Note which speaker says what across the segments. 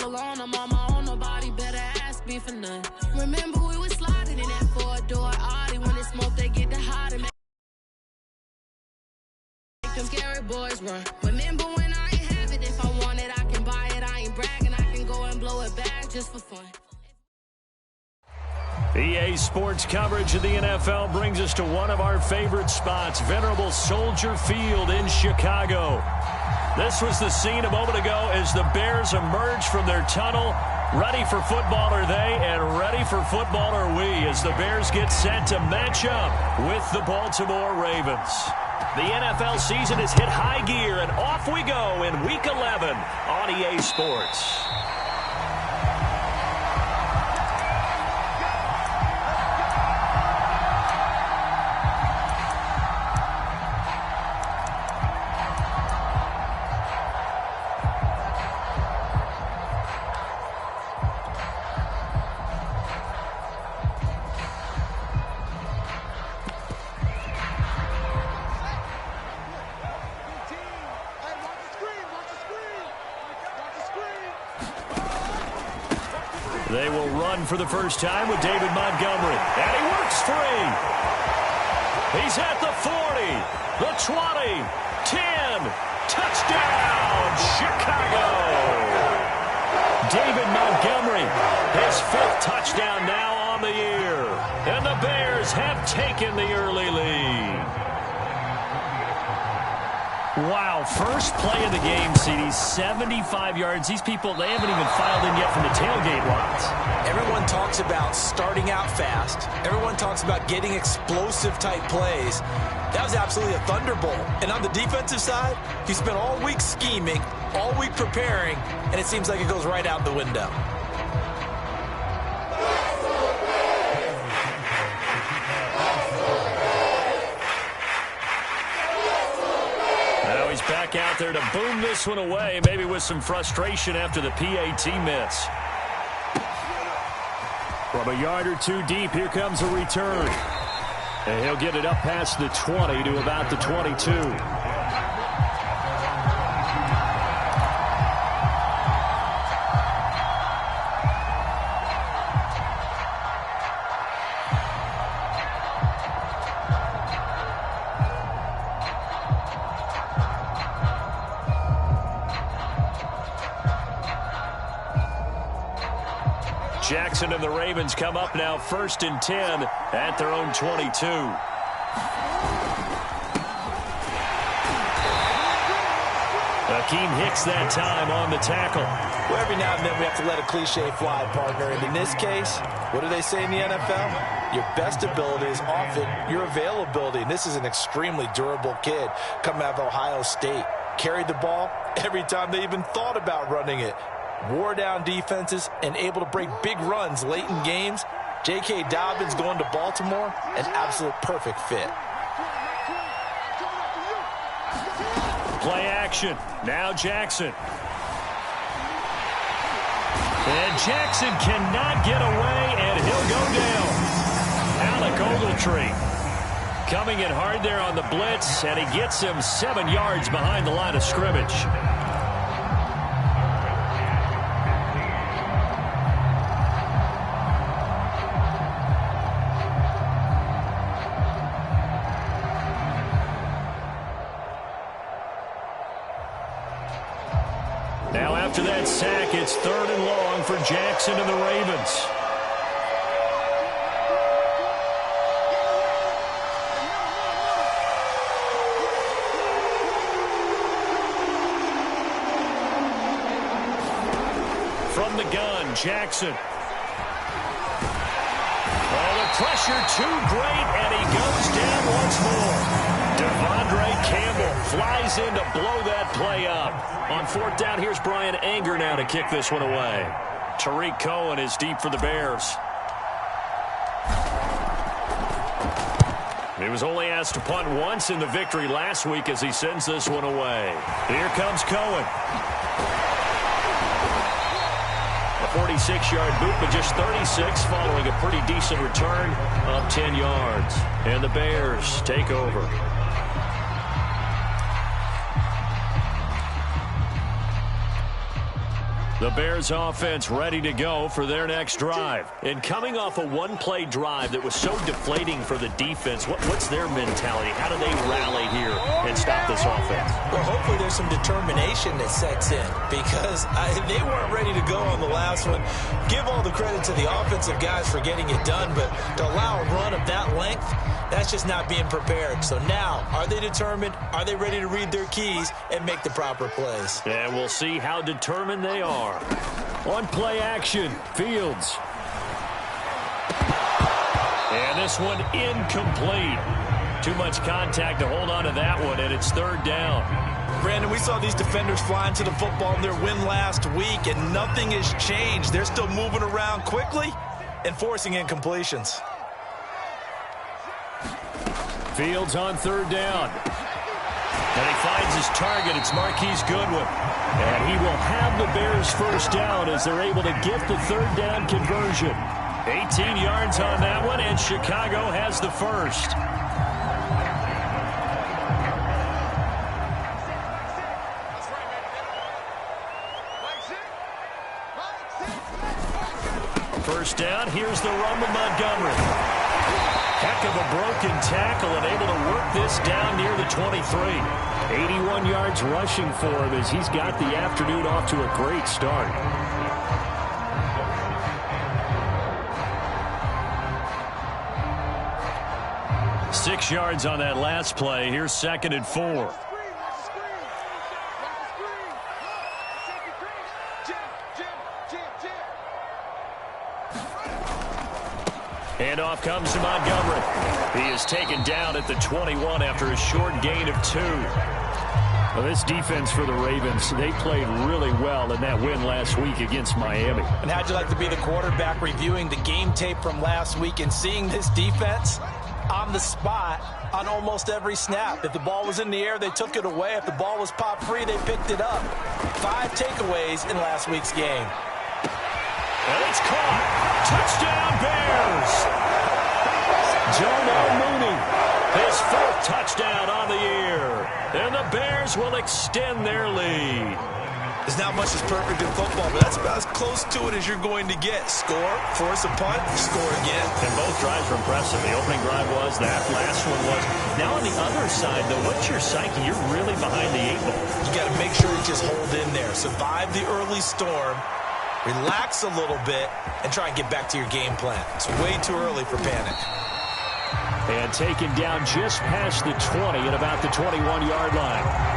Speaker 1: alone, I'm on my own, nobody better ask me for none. Remember we was sliding in that four-door Audi. When it's smoke, they get the hot and make them scary boys run. Remember when I ain't have it, if I want it, I can buy it. I ain't bragging, I can go and blow it back just for fun.
Speaker 2: EA Sports coverage of the NFL brings us to one of our favorite spots, venerable Soldier Field in Chicago. This was the scene a moment ago as the Bears emerged from their tunnel. Ready for football are they, and ready for football are we, as the Bears get set to match up with the Baltimore Ravens. The NFL season has hit high gear, and off we go in Week 11 on EA Sports. They will run for the first time with David Montgomery. And he works free. He's at the 40, the 20, 10. Touchdown, Chicago. David Montgomery, his 5th touchdown now on the year. And the Bears have taken the early lead. Wow, first play of the game, CD, 75 yards. These people, they haven't even filed in yet from the tailgate lines.
Speaker 3: Everyone talks about starting out fast. Everyone talks about getting explosive-type plays. That was absolutely a thunderbolt. And on the defensive side, you spent all week scheming, all week preparing, and it seems like it goes right out the window.
Speaker 2: He's back out there to boom this one away, maybe with some frustration after the PAT miss. From a yard or two deep, here comes a return. And he'll get it up past the 20 to about the 22. Jackson and the Ravens come up now 1st and 10 at their own 22. Akeem Hicks that time on the tackle.
Speaker 3: Well, every now and then we have to let a cliche fly, partner. And in this case, what do they say in the NFL? Your best ability is often your availability. And this is an extremely durable kid coming out of Ohio State. Carried the ball every time they even thought about running it. Wore down defenses and able to break big runs late in games. J.K. Dobbins going to Baltimore, an absolute perfect fit.
Speaker 2: Play action. Now Jackson. And Jackson cannot get away, and he'll go down. Alec Ogletree coming in hard there on the blitz, and he gets him 7 yards behind the line of scrimmage. Now after that sack, it's 3rd and long for Jackson and the Ravens. From the gun, Jackson. Oh, the pressure too great, and he goes down once more. Devondre Campbell flies in to blow that play up. On 4th down, here's Brian Anger now to kick this one away. Tariq Cohen is deep for the Bears. He was only asked to punt once in the victory last week as he sends this one away. Here comes Cohen. A 46-yard boot, but just 36 following a pretty decent return of 10 yards. And the Bears take over. The Bears offense ready to go for their next drive. And coming off a one-play drive that was so deflating for the defense, what's their mentality? How do they rally here and stop this offense?
Speaker 3: Well, hopefully there's some determination that sets in because they weren't ready to go on the last one. Give all the credit to the offensive guys for getting it done, but to allow a run of that length, that's just not being prepared. So now, are they determined? Are they ready to read their keys and make the proper plays?
Speaker 2: And we'll see how determined they are. On play action, Fields. And this one incomplete. Too much contact to hold on to that one, and it's third down.
Speaker 3: Brandon, we saw these defenders flying to the football in their win last week, and nothing has changed. They're still moving around quickly and forcing incompletions.
Speaker 2: Fields on third down. And he finds his target. It's Marquise Goodwin. And he will have the Bears first down as they're able to get the third down conversion. 18 yards on that one, and Chicago has the first. First down, here's the run with Montgomery. Heck of a broken tackle and able to work this down near the 23. 81 yards rushing for him as he's got the afternoon off to a great start. Six yards on that last play. Here's 2nd and 4. Handoff comes to Montgomery. He is taken down at the 21 after a short gain of 2. Well, this defense for the Ravens, they played really well in that win last week against Miami.
Speaker 3: And how'd you like to be the quarterback reviewing the game tape from last week and seeing this defense on the spot on almost every snap? If the ball was in the air, they took it away. If the ball was pop free, they picked it up. 5 takeaways in last week's game.
Speaker 2: And it's caught. Touchdown, Bears. Darnell Mooney, his 4th touchdown on the year. And the Bears will extend their lead.
Speaker 3: There's not much that's perfect in football, but that's about as close to it as you're going to get. Score, force a punt, score again.
Speaker 2: And both drives were impressive. The opening drive was, that last one was. Now on the other side, though, what's your psyche? You're really behind the 8 ball.
Speaker 3: You got to make sure you just hold in there. Survive the early storm. Relax a little bit and try and get back to your game plan. It's way too early for panic.
Speaker 2: And taken down just past the 20 at about the 21-yard line.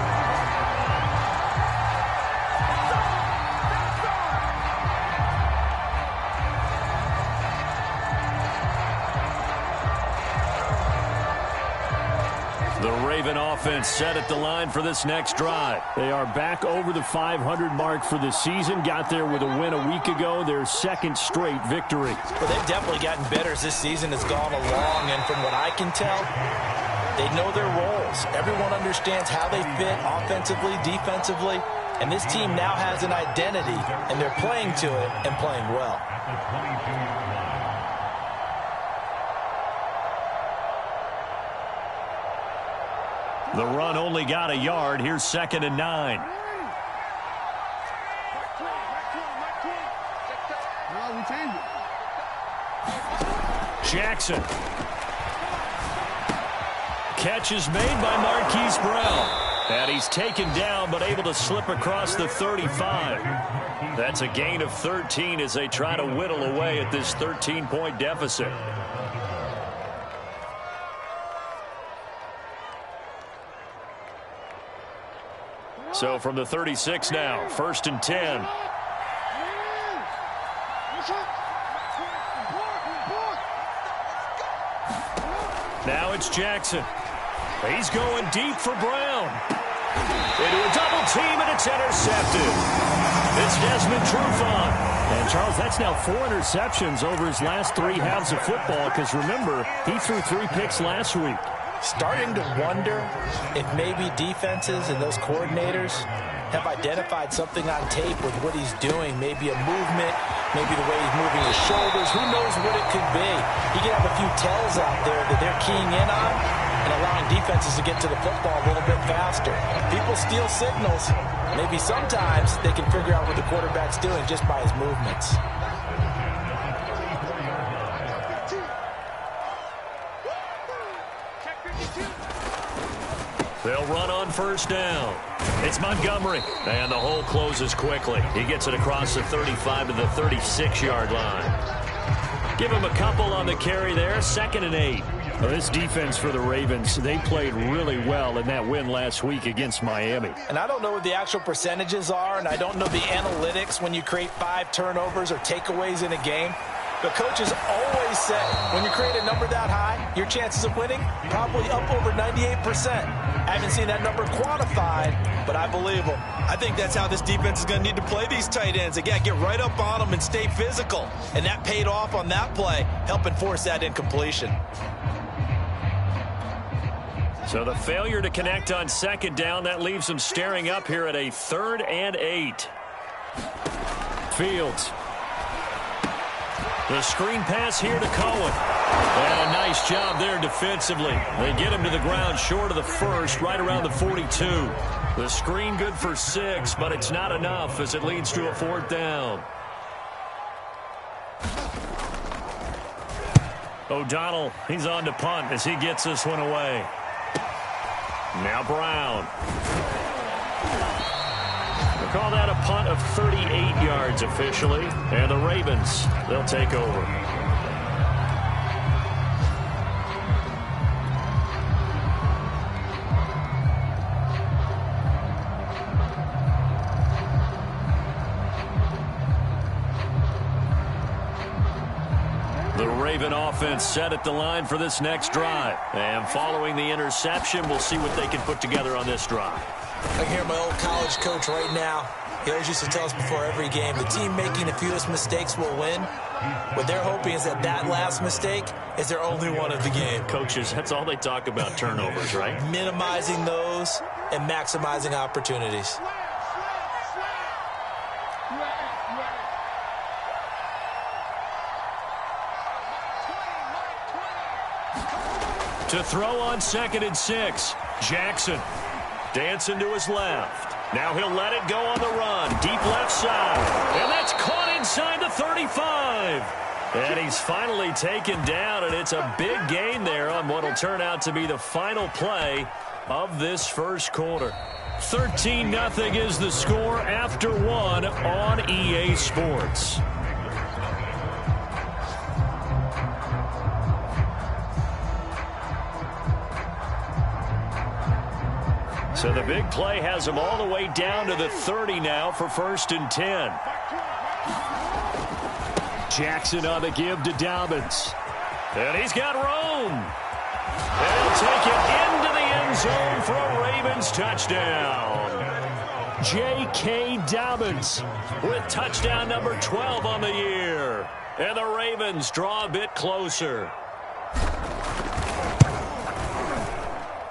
Speaker 2: The Raven offense set at the line for this next drive. They are back over the 500 mark for the season. Got there with a win a week ago, their 2nd straight victory.
Speaker 3: Well, they've definitely gotten better as this season has gone along, and from what I can tell, they know their roles. Everyone understands how they fit offensively, defensively, and this team now has an identity, and they're playing to it and playing well.
Speaker 2: The run only got a yard. Here's 2nd and 9. Jackson. Catch is made by Marquise Brown. And he's taken down but able to slip across the 35. That's a gain of 13 as they try to whittle away at this 13-point deficit. So from the 36 now, 1st and 10. Now it's Jackson. He's going deep for Brown. Into a double team, and it's intercepted. It's Desmond Trufant. And, Charles, that's now 4 interceptions over his last 3 halves of football because, remember, he threw 3 picks last week.
Speaker 3: Starting to wonder if maybe defenses and those coordinators have identified something on tape with what he's doing. Maybe a movement, maybe the way he's moving his shoulders. Who knows what it could be? He could have a few tells out there that they're keying in on and allowing defenses to get to the football a little bit faster. People steal signals. Maybe sometimes they can figure out what the quarterback's doing just by his movements.
Speaker 2: They'll run on first down. It's Montgomery, and the hole closes quickly. He gets it across the 35 to the 36-yard line. Give him a couple on the carry there, 2nd and 8.
Speaker 4: Well, this defense for the Ravens, they played really well in that win last week against Miami.
Speaker 3: And I don't know what the actual percentages are, and I don't know the analytics when you create 5 turnovers or takeaways in a game. But coaches always say when you create a number that high, your chances of winning probably up over 98%. I haven't seen that number quantified, but I believe them.
Speaker 5: I think that's how this defense is going to need to play these tight ends. Again, get right up on them and stay physical. And that paid off on that play, helping force that incompletion.
Speaker 2: So the failure to connect on 2nd down, that leaves them staring up here at a 3rd and 8.
Speaker 4: Fields.
Speaker 2: The screen pass here to Cohen. And a nice job there defensively. They get him to the ground short of the 1st, right around the 42. The screen good for 6, but it's not enough as it leads to a 4th down. O'Donnell, he's on to punt as he gets this one away. Now Brown. We'll call that a punt of 38 yards officially. And the Ravens, they'll take over. The Raven offense set at the line for this next drive. And following the interception, we'll see what they can put together on this drive.
Speaker 3: I can hear my old college coach right now. He always used to tell us before every game, the team making the fewest mistakes will win. What they're hoping is that last mistake is their only one of the game.
Speaker 2: Coaches, that's all they talk about, turnovers, right?
Speaker 3: Minimizing those and maximizing opportunities.
Speaker 2: To throw on 2nd and 6. Jackson dancing to his left. Now he'll let it go on the run. Deep left side. And that's caught inside the 35. And he's finally taken down, and it's a big gain there on what will turn out to be the final play of this first quarter. 13-0 is the score after 1 on EA Sports. So the big play has him all the way down to the 30 now for 1st and 10.
Speaker 4: Jackson on the give to Dobbins.
Speaker 2: And he's got room. And he'll take it into the end zone for a Ravens touchdown.
Speaker 4: J.K. Dobbins
Speaker 2: with touchdown number 12 on the year. And the Ravens draw a bit closer.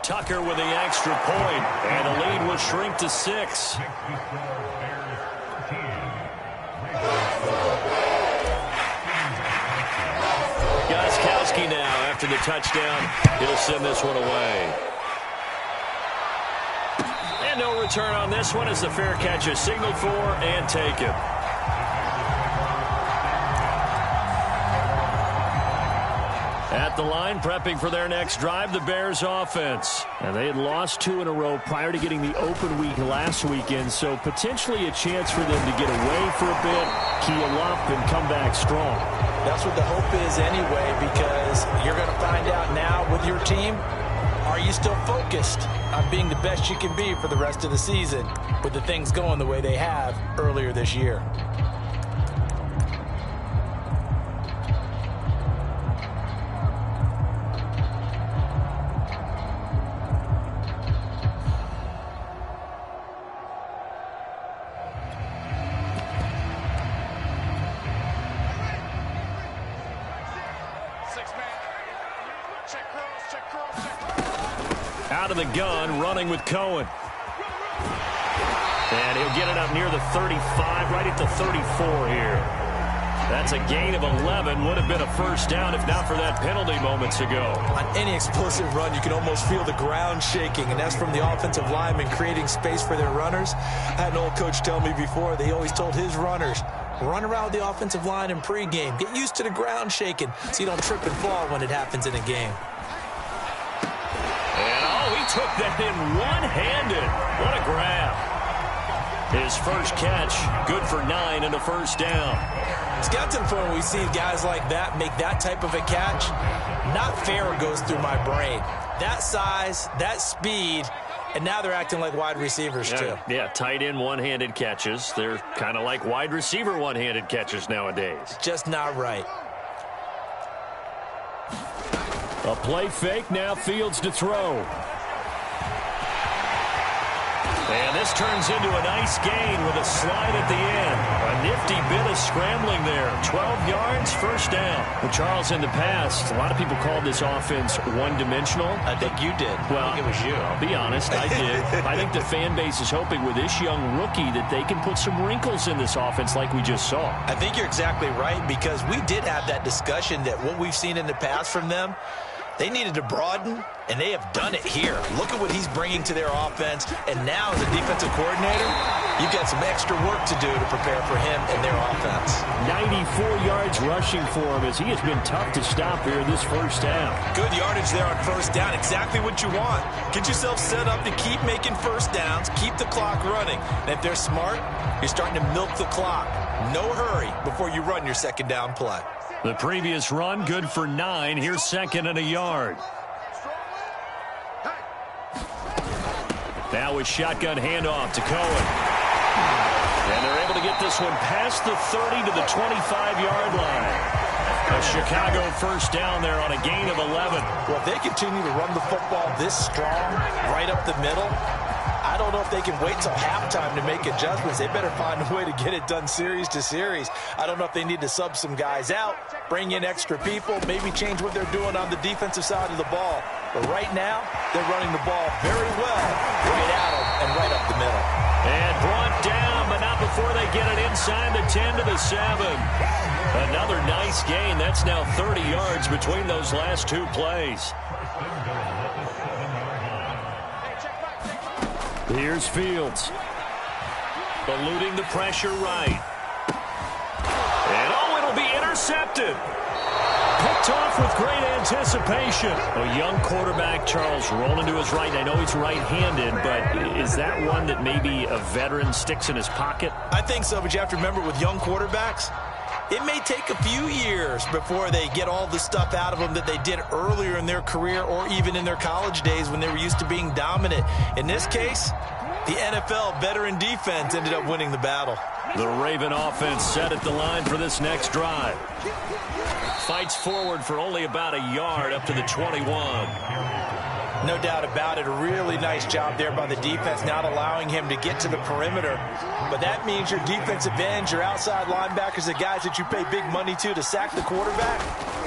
Speaker 2: Tucker with the extra point, and the lead will shrink to 6. Gostkowski now after the touchdown. He'll send this one away. And no return on this one as the fair catch is signaled for and taken. At the line, prepping for their next drive, the Bears offense.
Speaker 4: And they had lost 2 in a row prior to getting the open week last weekend, so potentially a chance for them to get away for a bit, keel up, and come back strong.
Speaker 3: That's what the hope is anyway, because you're going to find out now with your team, are you still focused on being the best you can be for the rest of the season with the things going the way they have earlier this year?
Speaker 2: Out of the gun, running with Cohen. And he'll get it up near the 35, right at the 34 here. That's a gain of 11. Would have been a first down if not for that penalty moments ago.
Speaker 5: On any explosive run, you can almost feel the ground shaking, and that's from the offensive linemen creating space for their runners. I had an old coach tell me before, they always told his runners, run around with the offensive line in pregame. Get used to the ground shaking so you don't trip and fall when it happens in a game.
Speaker 2: And, he took that in one-handed. What a grab. His first catch, good for 9 and a first down.
Speaker 5: It's got to the point where we see guys like that make that type of a catch. Not fair goes through my brain. That size, that speed, and now they're acting like wide receivers too.
Speaker 2: Yeah, tight end one-handed catches. They're kind of like wide receiver one-handed catches nowadays.
Speaker 5: Just not right.
Speaker 2: A play fake, now Fields to throw. And this turns into a nice gain with a slide at the end. A nifty bit of scrambling there. 12 yards, first down. Well, Charles, in the past, a lot of people called this offense one-dimensional.
Speaker 5: I think you did.
Speaker 2: Well,
Speaker 5: I think it was you.
Speaker 2: I'll be honest, I did. I think the fan base is hoping with this young rookie that they can put some wrinkles in this offense like we just saw.
Speaker 5: I think you're exactly right, because we did have that discussion that what we've seen in the past from them, they needed to broaden, and they have done it here. Look at what he's bringing to their offense, and now as a defensive coordinator, you've got some extra work to do to prepare for him and their offense.
Speaker 2: 94 yards rushing for him as he has been tough to stop here this first down.
Speaker 5: Good yardage there on first down, exactly what you want. Get yourself set up to keep making first downs, keep the clock running. And if they're smart, you're starting to milk the clock. No hurry before you run your second down play.
Speaker 2: The previous run, good for 9. Here's second and a yard. Now with shotgun handoff to Cohen. And they're able to get this one past the 30 to the 25-yard line. A Chicago first down there on a gain of 11.
Speaker 5: Well, if they continue to run the football this strong, right up the middle, I don't know if they can wait till halftime to make adjustments. They better find a way to get it done series to series. I don't know if they need to sub some guys out, bring in extra people, maybe change what they're doing on the defensive side of the ball. But right now, they're running the ball very well, right at them and right up the middle.
Speaker 2: And brought down, but not before they get it inside the 10 to the 7. Another nice gain. That's now 30 yards between those last two plays. Here's Fields. Eluding the pressure right. And, it'll be intercepted. Picked off with great anticipation. A young quarterback, Charles, rolling to his right. I know he's right-handed, but is that one that maybe a veteran sticks in his pocket?
Speaker 5: I think so, but you have to remember with young quarterbacks, it may take a few years before they get all the stuff out of them that they did earlier in their career or even in their college days when they were used to being dominant. In this case, the NFL veteran defense ended up winning the battle.
Speaker 2: The Raven offense set at the line for this next drive. Fights forward for only about a yard up to the 21.
Speaker 5: No doubt about it. A really nice job there by the defense, not allowing him to get to the perimeter. But that means your defensive ends, your outside linebackers, the guys that you pay big money to sack the quarterback,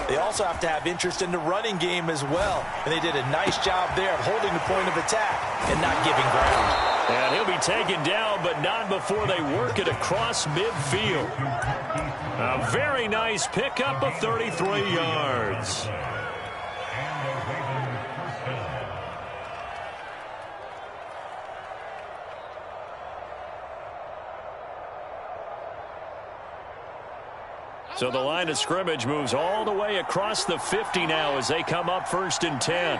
Speaker 5: they also have to have interest in the running game as well. And they did a nice job there of holding the point of attack and not giving ground.
Speaker 2: And he'll be taken down, but not before they work it across midfield. A very nice pickup of 33 yards. So the line of scrimmage moves all the way across the 50 now as they come up 1st and 10.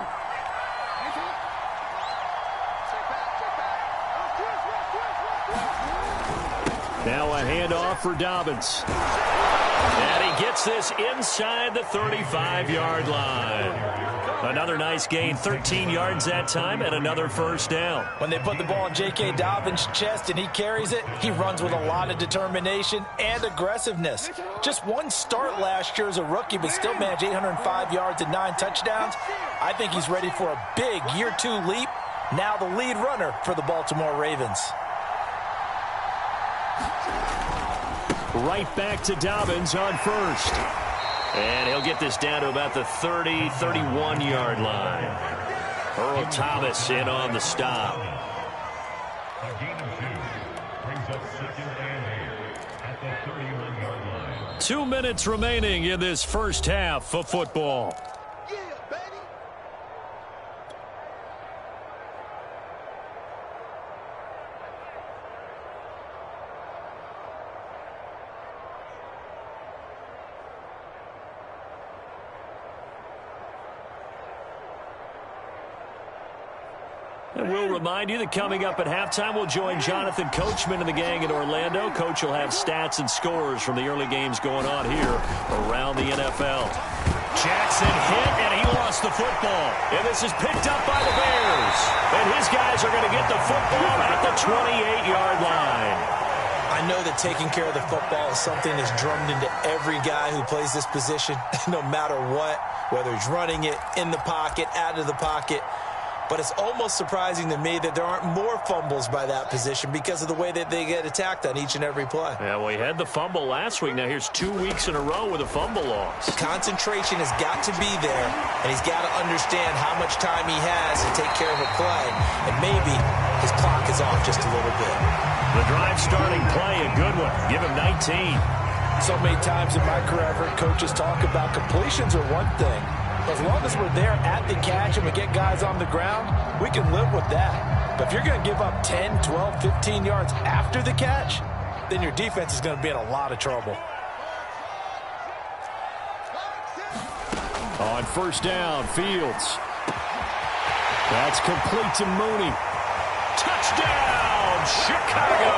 Speaker 2: Now a handoff for Dobbins. And he gets this inside the 35-yard line. Another nice gain, 13 yards that time, and another first down.
Speaker 5: When they put the ball in J.K. Dobbins' chest and he carries it, he runs with a lot of determination and aggressiveness. Just one start last year as a rookie, but still managed 805 yards and 9 touchdowns. I think he's ready for a big year 2 leap. Now the lead runner for the Baltimore Ravens.
Speaker 2: Right back to Dobbins on first. And he'll get this down to about the 30, 31-yard line. Earl Thomas in on the stop.
Speaker 6: A gain of 2 brings up 2nd and 8 at the 31-yard line.
Speaker 2: 2 minutes remaining in this first half of football. And we'll remind you that coming up at halftime, we'll join Jonathan Coachman and the gang in Orlando. Coach will have stats and scores from the early games going on here around the NFL. Jackson hit, and he lost the football. And this is picked up by the Bears. And his guys are going to get the football at the 28-yard line.
Speaker 3: I know that taking care of the football is something that's drummed into every guy who plays this position, no matter what, whether he's running it, in the pocket, out of the pocket. But it's almost surprising to me that there aren't more fumbles by that position because of the way that they get attacked on each and every play.
Speaker 2: Yeah, well, he had the fumble last week. Now here's 2 weeks in a row with a fumble loss.
Speaker 3: Concentration has got to be there, and he's got to understand how much time he has to take care of a play. And maybe his clock is off just a little bit.
Speaker 2: The drive starting play, a good one. Give him 19.
Speaker 5: So many times in my career, I've heard coaches talk about completions are one thing. As long as we're there at the catch and we get guys on the ground, we can live with that. But if you're going to give up 10, 12, 15 yards after the catch, then your defense is going to be in a lot of trouble.
Speaker 2: On first down, Fields. That's complete to Mooney. Touchdown, Chicago!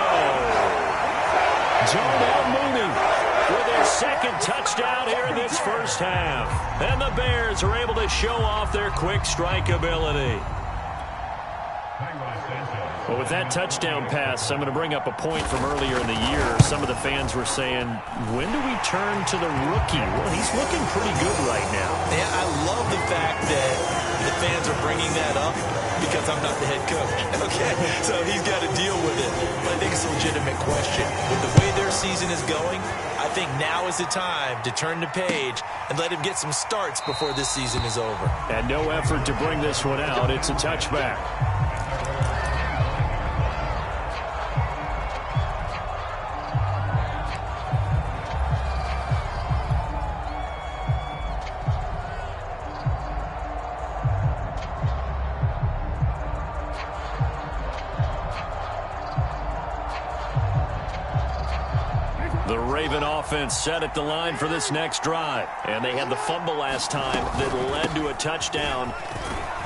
Speaker 2: Darnell Mooney with his second touchdown here in this first half. And the Bears are able to show off their quick strike ability. Well, with that touchdown pass, I'm going to bring up a point from earlier in the year. Some of the fans were saying, when do we turn to the rookie? Well, he's looking pretty good right now.
Speaker 3: Yeah, I love the fact that the fans are bringing that up because I'm not the head coach. Okay, so he's got to deal with it. But I think it's a legitimate question. With the way their season is going, I think now is the time to turn the page and let him get some starts before this season is over.
Speaker 2: And no effort to bring this one out. It's a touchback. The Raven offense set at the line for this next drive. And they had the fumble last time that led to a touchdown.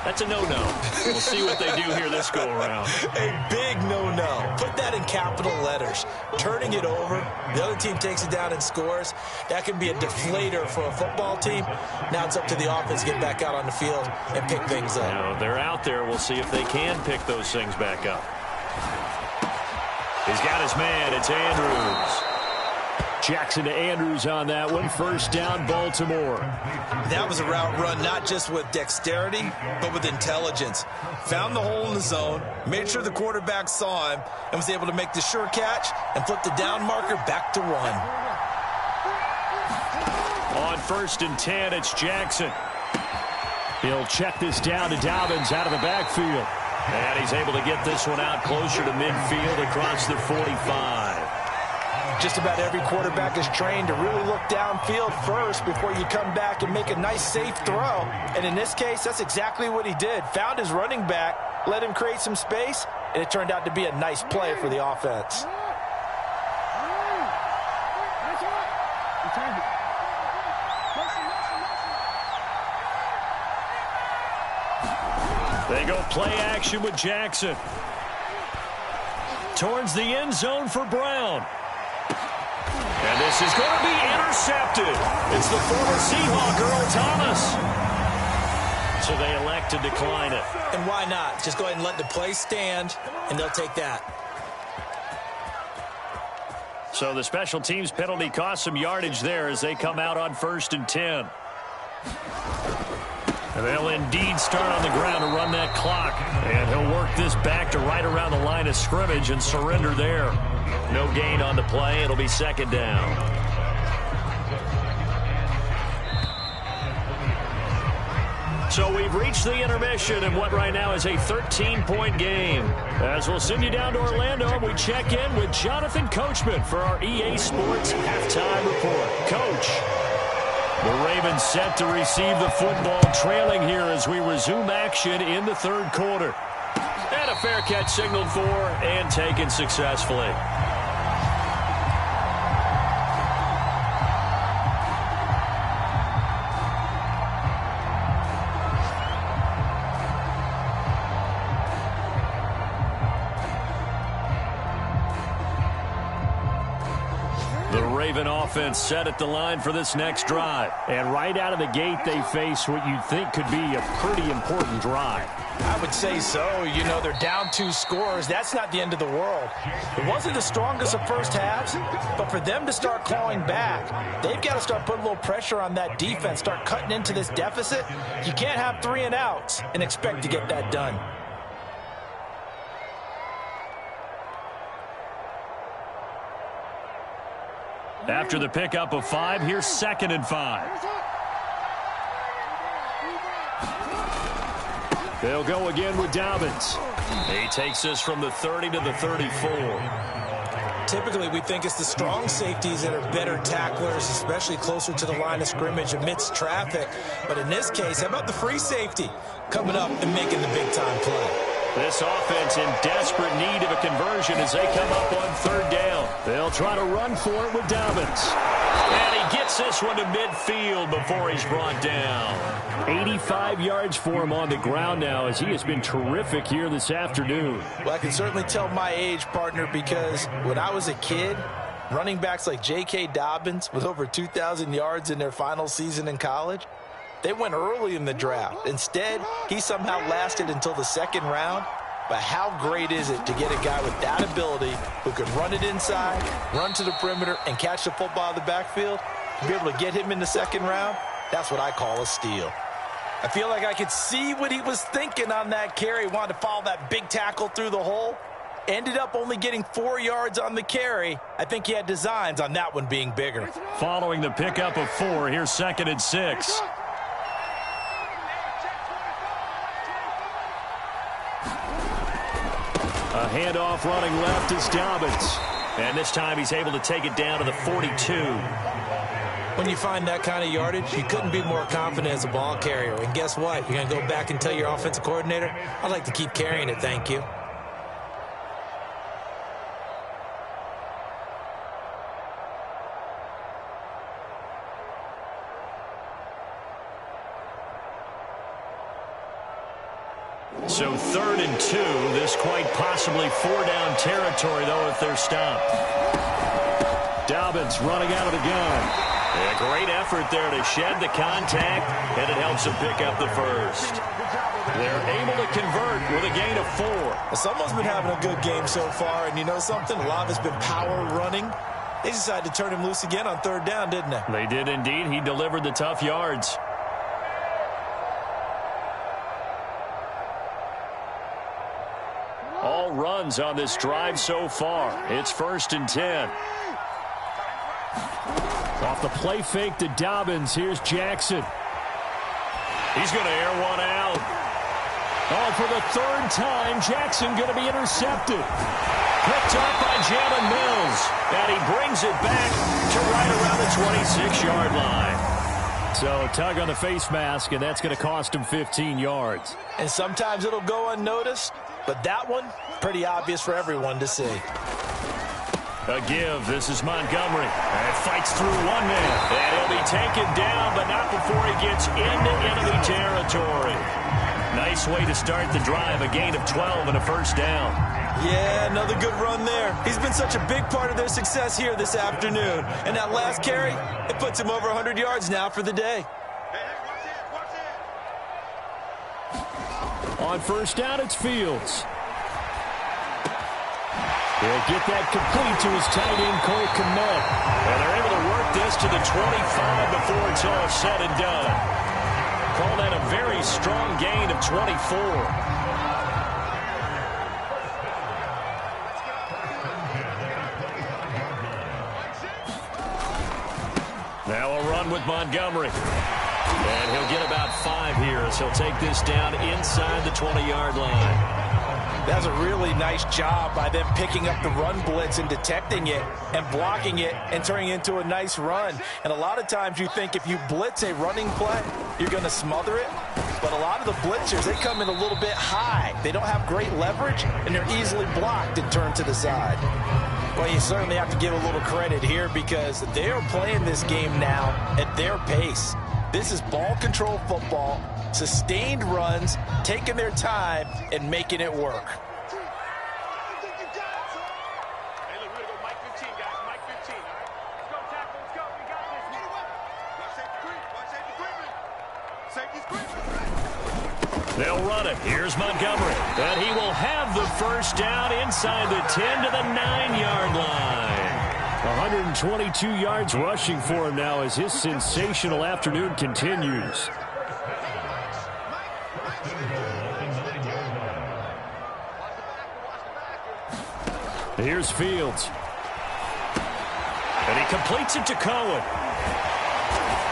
Speaker 2: That's a no-no. We'll see what they do here this go-around.
Speaker 3: A big no-no. Put that in capital letters. Turning it over, the other team takes it down and scores. That can be a deflator for a football team. Now it's up to the offense to get back out on the field and pick things up.
Speaker 2: Now, they're out there. We'll see if they can pick those things back up. He's got his man. It's Andrews. Jackson to Andrews on that one. First down, Baltimore.
Speaker 3: That was a route run not just with dexterity, but with intelligence. Found the hole in the zone, made sure the quarterback saw him, and was able to make the sure catch and flip the down marker back to 1.
Speaker 2: On 1st and 10, it's Jackson. He'll check this down to Dobbins out of the backfield. And he's able to get this one out closer to midfield across the 45.
Speaker 5: Just about every quarterback is trained to really look downfield first before you come back and make a nice, safe throw. And in this case, that's exactly what he did. Found his running back, let him create some space, and it turned out to be a nice play for the offense.
Speaker 2: They go play action with Jackson. Towards the end zone for Brown. And this is going to be intercepted. It's the former Seahawk, Earl Thomas. So they elect to decline it.
Speaker 3: And why not? Just go ahead and let the play stand, and they'll take that.
Speaker 2: So the special teams penalty cost some yardage there as they come out on 1st and 10. And they'll indeed start on the ground to run that clock. And he'll work this back to right around the line of scrimmage and surrender there. No gain on the play. It'll be 2nd down. So we've reached the intermission in what right now is a 13-point game. As we'll send you down to Orlando, we check in with Jonathan Coachman for our EA Sports Halftime Report. The Ravens set to receive the football, trailing here as we resume action in the third quarter. And a fair catch signaled for and taken successfully. Raven offense set at the line for this next drive.
Speaker 4: And right out of the gate, they face what you'd think could be a pretty important drive.
Speaker 5: I would say so. You know, they're down 2 scores. That's not the end of the world. It wasn't the strongest of first halves, but for them to start clawing back, they've got to start putting a little pressure on that defense, start cutting into this deficit. You can't have 3 and outs and expect to get that done.
Speaker 2: After the pickup of 5, here's 2nd and 5. They'll go again with Dobbins. He takes us from the 30 to the 34.
Speaker 5: Typically, we think it's the strong safeties that are better tacklers, especially closer to the line of scrimmage amidst traffic. But in this case, how about the free safety coming up and making the big-time play?
Speaker 2: This offense in desperate need of a conversion as they come up on 3rd down. They'll try to run for it with Dobbins. And he gets this one to midfield before he's brought down.
Speaker 4: 85 yards for him on the ground now as he has been terrific here this afternoon.
Speaker 5: Well, I can certainly tell my age, partner, because when I was a kid, running backs like J.K. Dobbins with over 2,000 yards in their final season in college, they went early in the draft. Instead, he somehow lasted until the 2nd round. But how great is it to get a guy with that ability who can run it inside, run to the perimeter, and catch the football out of the backfield? To be able to get him in the 2nd round, that's what I call a steal. I feel like I could see what he was thinking on that carry. Wanted to follow that big tackle through the hole. Ended up only getting 4 yards on the carry. I think he had designs on that one being bigger.
Speaker 2: Following the pickup of 4, here's 2nd and 6.
Speaker 4: A handoff running left is Dobbins.
Speaker 2: And this time he's able to take it down to the 42.
Speaker 5: When you find that kind of yardage, you couldn't be more confident as a ball carrier. And guess what? You're going to go back and tell your offensive coordinator, I'd like to keep carrying it, thank you.
Speaker 2: So 3rd and 2, this quite possibly 4-down territory, though, if they're stopped.
Speaker 4: Dobbins running out of the gun.
Speaker 2: A great effort there to shed the contact, and it helps them pick up the first. They're able to convert with a gain of 4.
Speaker 5: Someone's been having a good game so far, and you know something? A lot of it's been power running. They decided to turn him loose again on 3rd down, didn't they?
Speaker 2: They did indeed. He delivered the tough yards. All runs on this drive so far. It's 1st and 10.
Speaker 4: Off the play fake to Dobbins. Here's Jackson.
Speaker 2: He's going to air one out.
Speaker 4: Oh, for the 3rd time, Jackson going to be intercepted.
Speaker 2: Picked up by Jalen Mills. And he brings it back to right around the 26-yard line.
Speaker 4: So tug on the face mask, and that's going to cost him 15 yards.
Speaker 5: And sometimes it'll go unnoticed, but that one, pretty obvious for everyone to see.
Speaker 2: A give. This is Montgomery. And fights through one man. And he'll be taken down, but not before he gets into enemy territory. Nice way to start the drive. A gain of 12 and a 1st down.
Speaker 5: Yeah, another good run there. He's been such a big part of their success here this afternoon. And that last carry, it puts him over 100 yards now for the day.
Speaker 4: On 1st down, it's Fields. He'll get that complete to his tight end, Cole Kmet.
Speaker 2: And they're able to work this to the 25 before it's all said and done. Call that a very strong gain of 24. Now a run with Montgomery. And he'll get about 5 here as he'll take this down inside the 20-yard line.
Speaker 3: That's a really nice job by them picking up the run blitz and detecting it and blocking it and turning it into a nice run. And a lot of times you think if you blitz a running play, you're going to smother it. But a lot of the blitzers, they come in a little bit high. They don't have great leverage, and they're easily blocked and turned to the side. Well, you certainly have to give a little credit here because they are playing this game now at their pace. This is ball control football, sustained runs, taking their time, and making it work.
Speaker 2: They'll run it. Here's Montgomery. And he will have the first down inside the 10 to the 9-yard line. 122 yards rushing for him now as his sensational afternoon continues. Here's Fields. And he completes it to Cohen.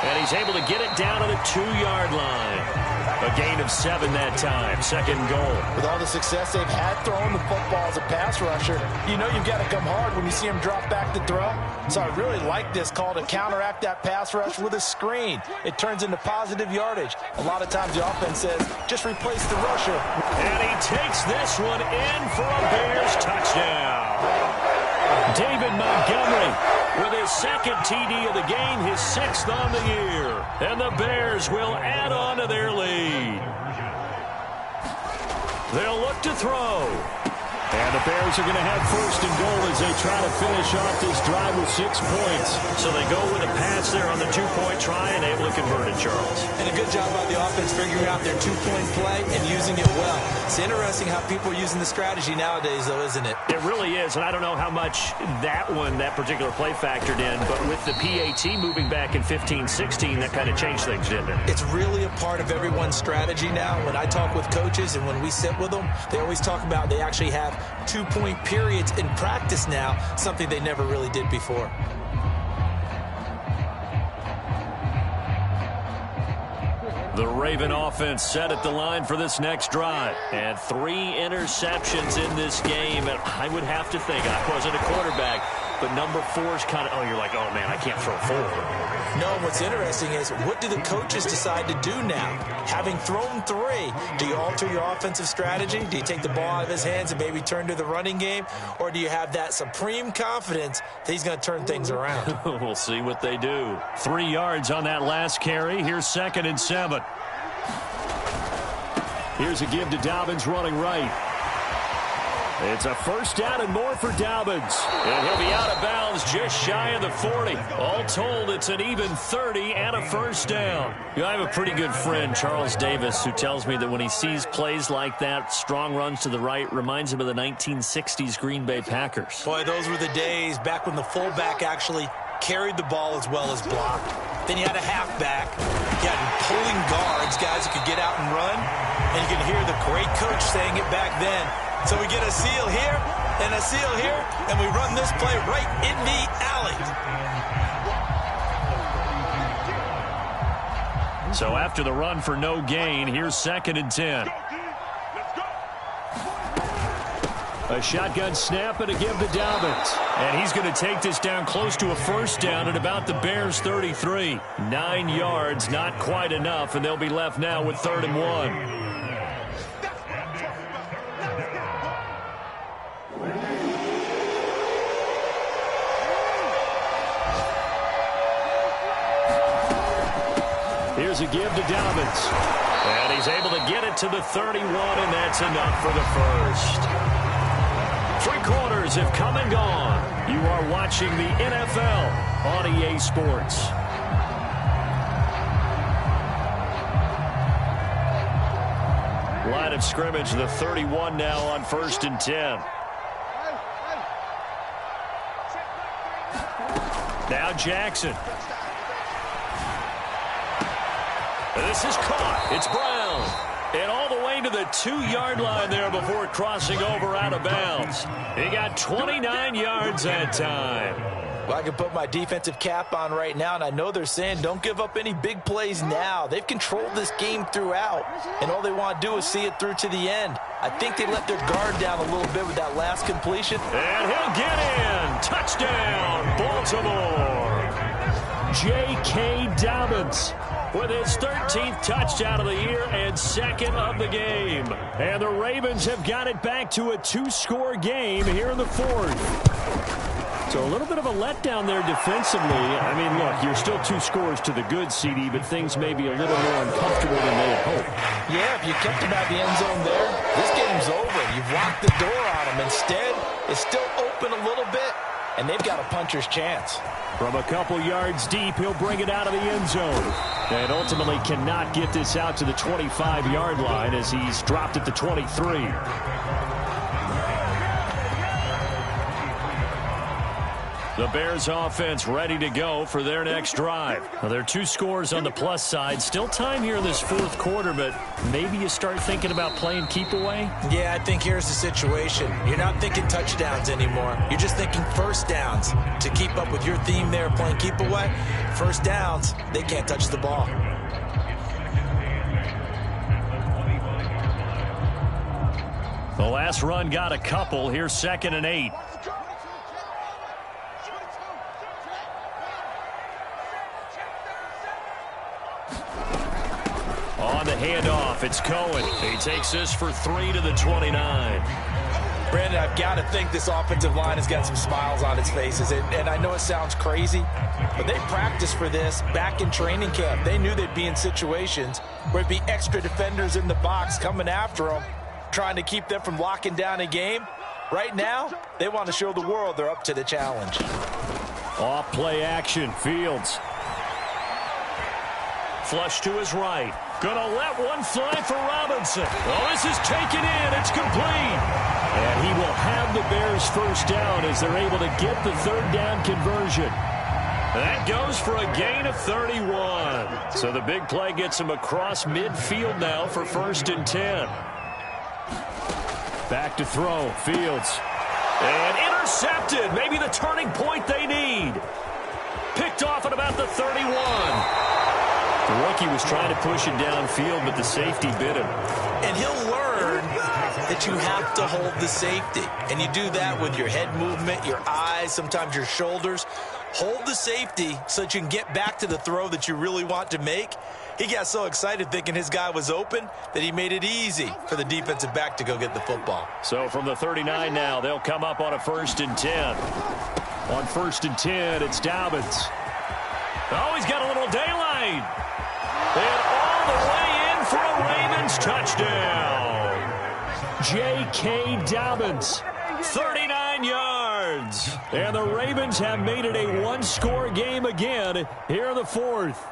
Speaker 2: And he's able to get it down to the 2-yard line. A gain of 7 that time. Second goal.
Speaker 3: With all the success they've had throwing the football as a pass rusher, you know you've got to come hard when you see him drop back to throw. So I really like this call to counteract that pass rush with a screen. It turns into positive yardage. A lot of times the offense says, just replace the rusher.
Speaker 2: And he takes this one in for a Bears touchdown. David Montgomery with his second TD of the game, his 6th on the year. And the Bears will add on to their lead. They'll look to throw. And the Bears are going to have first and goal as they try to finish off this drive with 6 points. So they go with a pass there on the 2-point try and able to convert it, Charles.
Speaker 5: And a good job by the offense figuring out their 2-point play and using it well. It's interesting how people are using the strategy nowadays, though, isn't it?
Speaker 2: It really is, and I don't know how much that particular play factored in, but with the PAT moving back in 15-16, that kind of changed things, didn't it?
Speaker 5: It's really a part of everyone's strategy now. When I talk with coaches and when we sit with them, they always talk about they actually have 2-point periods in practice now, something they never really did before.
Speaker 2: The Raven offense set at the line for this next drive. And 3 interceptions in this game. And I would have to think, I wasn't a quarterback, but number 4 is kind of, you're like, oh, man, I can't throw 4.
Speaker 5: No, what's interesting is what do the coaches decide to do now? Having thrown 3, do you alter your offensive strategy? Do you take the ball out of his hands and maybe turn to the running game? Or do you have that supreme confidence that he's going to turn things around?
Speaker 2: We'll see what they do. 3 yards on that last carry. Here's 2nd and 7. Here's a give to Dobbins running right. It's a first down and more for Dobbins. And he'll be out of bounds just shy of the 40. All told, it's an even 30 and a first down. I have a pretty good friend, Charles Davis, who tells me that when he sees plays like that, strong runs to the right, reminds him of the 1960s Green Bay Packers.
Speaker 5: Boy, those were the days back when the fullback actually carried the ball as well as blocked. Then you had a halfback. You had pulling guards, guys who could get out and run. And you can hear the great coach saying it back then. So we get a seal here and a seal here, and we run this play right in the alley.
Speaker 2: So after the run for no gain, here's 2nd and 10. A shotgun snap and a give to Dobbins. And he's going to take this down close to a first down at about the Bears' 33. 9 yards, not quite enough, and they'll be left now with 3rd and 1. Here's a give to Dobbins. And he's able to get it to the 31, and that's enough for the first. 3 quarters have come and gone. You are watching the NFL on EA Sports. Line of scrimmage, the 31 now on 1st and 10. Now Jackson. This is caught. It's Brown. And all the way to the 2-yard line there before crossing over out of bounds. He got 29 yards that time.
Speaker 3: Well, I can put my defensive cap on right now, and I know they're saying don't give up any big plays now. They've controlled this game throughout, and all they want to do is see it through to the end. I think they let their guard down a little bit with that last completion.
Speaker 2: And he'll get in. Touchdown, Baltimore. J.K. Dobbins with his 13th touchdown of the year and second of the game. And the Ravens have got it back to a 2-score game here in the fourth. So a little bit of a letdown there defensively. I mean, look, you're still 2 scores to the good, CD, but things may be a little more uncomfortable than they had hoped.
Speaker 3: Yeah, if you kept him out the end zone there, this game's over. You've locked the door on him. Instead, it's still open a little bit, and they've got a puncher's chance.
Speaker 2: From a couple yards deep, he'll bring it out of the end zone. And ultimately cannot get this out to the 25-yard line as he's dropped at the 23. The Bears offense ready to go for their next drive. Now, there are 2 scores on the plus side. Still time here in this fourth quarter, but maybe you start thinking about playing keep away?
Speaker 3: Yeah, I think here's the situation. You're not thinking touchdowns anymore. You're just thinking first downs. To keep up with your theme there, playing keep away, first downs, they can't touch the ball.
Speaker 2: The last run got a couple. Here's 2nd and 8. On the handoff, it's Cohen. He takes this for 3 to the 29.
Speaker 3: Brandon, I've got to think this offensive line has got some smiles on its faces. And I know it sounds crazy, but they practiced for this back in training camp. They knew they'd be in situations where it'd be extra defenders in the box coming after them, trying to keep them from locking down a game. Right now, they want to show the world they're up to the challenge.
Speaker 2: Off play action, Fields. Flush to his right. Gonna let one fly for Robinson. Oh, this is taken in. It's complete. And he will have the Bears first down as they're able to get the third down conversion. That goes for a gain of 31. So the big play gets him across midfield now for 1st and 10. Back to throw. Fields. And intercepted. Maybe the turning point they need. Picked off at about the 31. The rookie was trying to push it downfield, but the safety bit him.
Speaker 3: And he'll learn that you have to hold the safety. And you do that with your head movement, your eyes, sometimes your shoulders. Hold the safety so that you can get back to the throw that you really want to make. He got so excited thinking his guy was open that he made it easy for the defensive back to go get the football.
Speaker 2: So from the 39 now, they'll come up on a 1st and 10. On 1st and 10, it's Dobbins. Oh, he's got a little daylight. And all the way in for a Ravens touchdown. J.K. Dobbins, 39 yards. And the Ravens have made it a 1-score game again here in the fourth.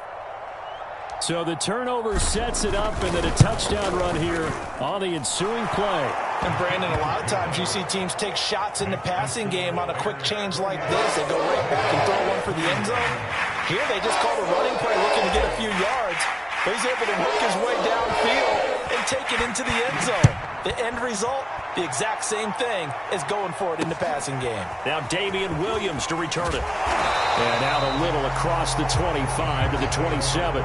Speaker 2: So the turnover sets it up, and then a touchdown run here on the ensuing play.
Speaker 3: And Brandon, a lot of times you see teams take shots in the passing game on a quick change like this. They go right back and throw one for the end zone. Here they just called a running play looking to get a few yards. But he's able to work his way downfield and take it into the end zone. The end result, the exact same thing as going for it in the passing game.
Speaker 2: Now Damian Williams to return it. And out a little across the 25 to the 27.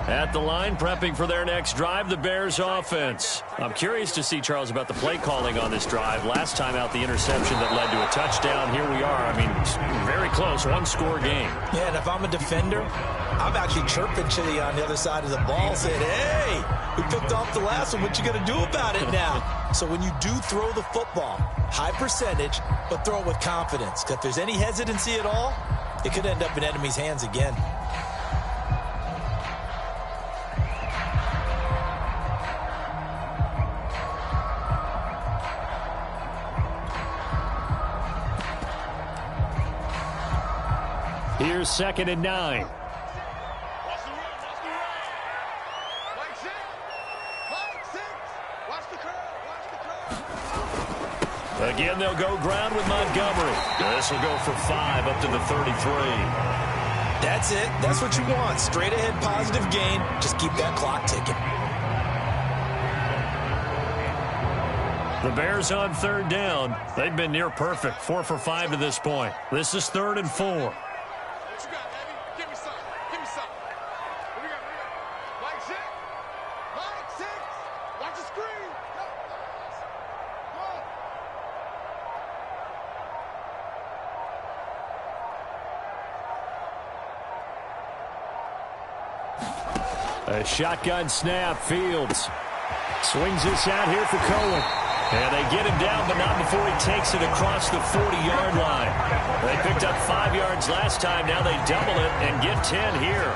Speaker 2: At the line, prepping for their next drive, the Bears offense. I'm curious to see, Charles, about the play calling on this drive. Last time out, the interception that led to a touchdown. Here we are. I mean, very close, 1-score game.
Speaker 3: Yeah, and if I'm a defender, I'm actually chirping Chitty on the other side of the ball, saying, hey, we picked off the last one. What you going to do about it now? So when you do throw the football, high percentage, but throw it with confidence. Because if there's any hesitancy at all, it could end up in enemy's hands again.
Speaker 2: Here's 2nd and 9. Again, they'll go ground with Montgomery. This will go for 5 up to the 33.
Speaker 3: That's it. That's what you want. Straight ahead positive gain. Just keep that clock ticking.
Speaker 2: The Bears on third down. They've been near perfect. 4 for 5 to this point. This is 3rd and 4.
Speaker 6: What you got, baby? Give me some. Give me some. What we got? Mike 6. Mike 6. Watch the screen. Go.
Speaker 2: A shotgun snap. Fields swings this out here for Cohen. And they get him down, but not before he takes it across the 40-yard line. They picked up 5 yards last time. Now they double it and get 10 here.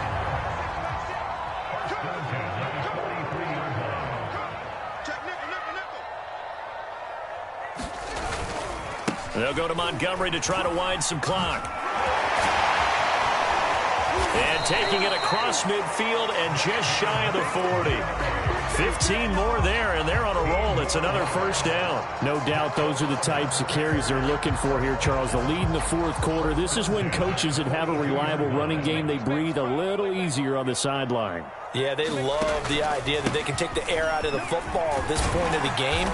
Speaker 2: They'll go to Montgomery to try to wind some clock. And taking it across midfield and just shy of the 40. 15 more there, and they're on a roll. It's another first down.
Speaker 4: No doubt those are the types of carries they're looking for here, Charles. The lead in the fourth quarter. This is when coaches that have a reliable running game, they breathe a little easier on the sideline.
Speaker 3: Yeah, they love the idea that they can take the air out of the football at this point of the game.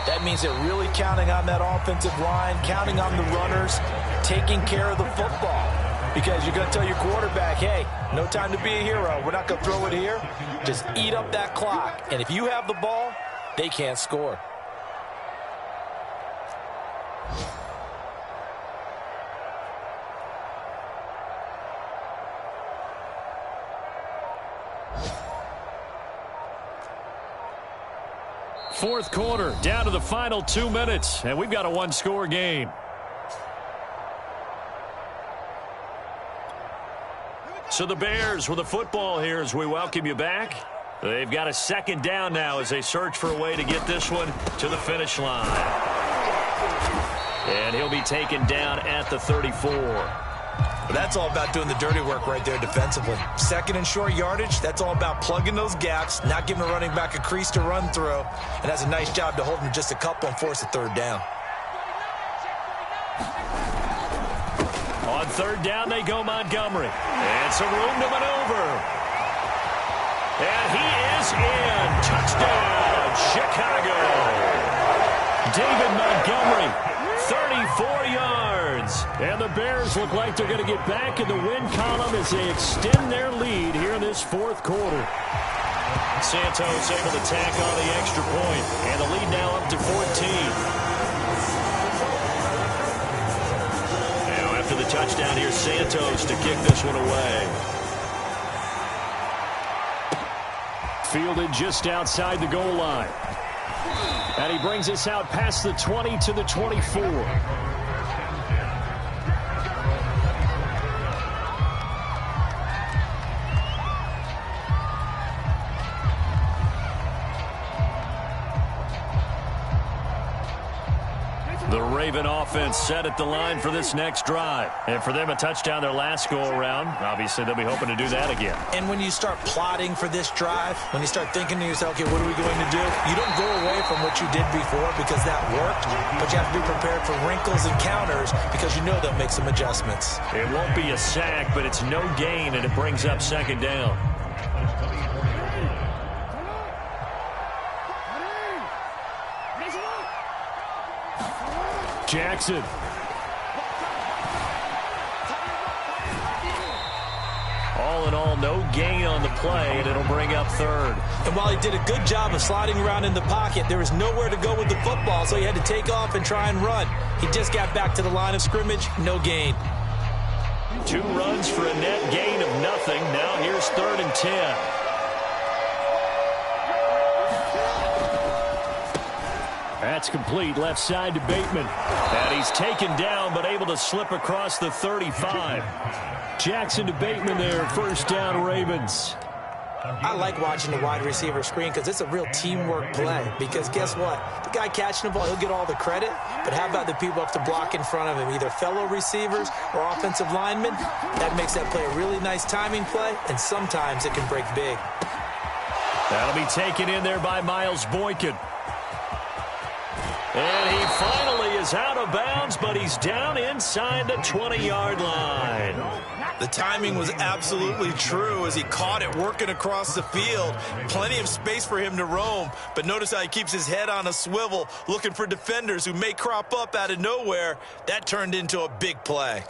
Speaker 3: That means they're really counting on that offensive line, counting on the runners, taking care of the football. Because you're going to tell your quarterback, hey, no time to be a hero. We're not going to throw it here. Just eat up that clock. And if you have the ball, they can't score.
Speaker 2: Fourth quarter, down to the final 2 minutes, and we've got a one-score game. So the Bears with the football here as we welcome you back. They've got a second down now as they search for a way to get this one to the finish line. And he'll be taken down at the 34.
Speaker 3: That's all about doing the dirty work right there defensively. Second and short yardage, that's all about plugging those gaps, not giving a running back a crease to run through. And that's a nice job to hold him just a couple and force a third down.
Speaker 2: On third down, they go Montgomery. And some room to maneuver. And he is in. Touchdown, Chicago. David Montgomery, 34 yards. And the Bears look like they're going to get back in the win column as they extend their lead here in this fourth quarter. Santos able to tack on the extra point. And the lead now up to 14. After the touchdown, here's Santos to kick this one away.
Speaker 4: Fielded just outside the goal line. And he brings us out past the 20 to the 24.
Speaker 2: The Raven offense set at the line for this next drive. And for them, a touchdown their last go-around. Obviously, they'll be hoping to do that again.
Speaker 3: And when you start plotting for this drive, when you start thinking to yourself, okay, what are we going to do? You don't go away from what you did before because that worked, but you have to be prepared for wrinkles and counters because you know they'll make some adjustments.
Speaker 2: It won't be a sack, but it's no gain, and it brings up second down.
Speaker 4: Jackson.
Speaker 2: All in all, no gain on the play, and it'll bring up third.
Speaker 3: And while he did a good job of sliding around in the pocket, there was nowhere to go with the football, so he had to take off and try and run. He just got back to the line of scrimmage, no gain.
Speaker 2: 2 runs for a net gain of nothing. Now here's 3rd and 10.
Speaker 4: That's complete, left side to Bateman.
Speaker 2: And he's taken down, but able to slip across the 35.
Speaker 4: Jackson to Bateman there, first down Ravens.
Speaker 3: I like watching the wide receiver screen because it's a real teamwork play. Because guess what? The guy catching the ball, he'll get all the credit. But how about the people up to block in front of him, either fellow receivers or offensive linemen? That makes that play a really nice timing play, and sometimes it can break big.
Speaker 2: That'll be taken in there by Miles Boykin. And he finally is out of bounds, but he's down inside the 20-yard line.
Speaker 3: The timing was absolutely true as he caught it working across the field. Plenty of space for him to roam, but notice how he keeps his head on a swivel, looking for defenders who may crop up out of nowhere. That turned into a big play.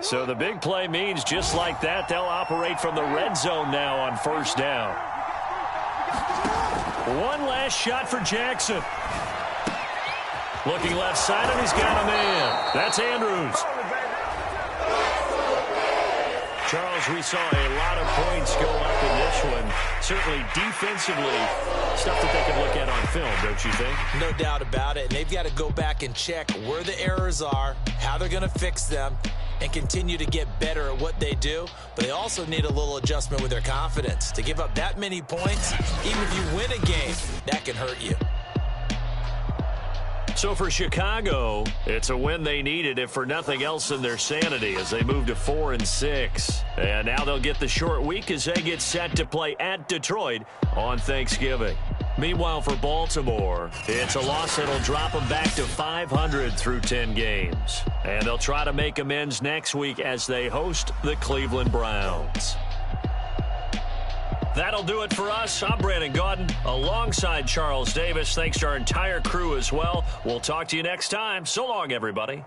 Speaker 2: So the big play means just like that, they'll operate from the red zone now on first down. One last shot for Jackson. Looking left side, and he's got a man. That's Andrews. Charles, we saw a lot of points go up in this one. Certainly defensively, stuff that they can look at on film, don't you think?
Speaker 3: No doubt about it. And they've got to go back and check where the errors are, how they're going to fix them, and continue to get better at what they do. But they also need a little adjustment with their confidence. To give up that many points, even if you win a game, that can hurt you.
Speaker 2: So for Chicago, it's a win they needed, if for nothing else than their sanity, as they move to 4-6. And now they'll get the short week as they get set to play at Detroit on Thanksgiving. Meanwhile, for Baltimore, it's a loss that'll drop them back to 500 through 10 games. And they'll try to make amends next week as they host the Cleveland Browns. That'll do it for us. I'm Brandon Gaudin alongside Charles Davis. Thanks to our entire crew as well. We'll talk to you next time. So long, everybody.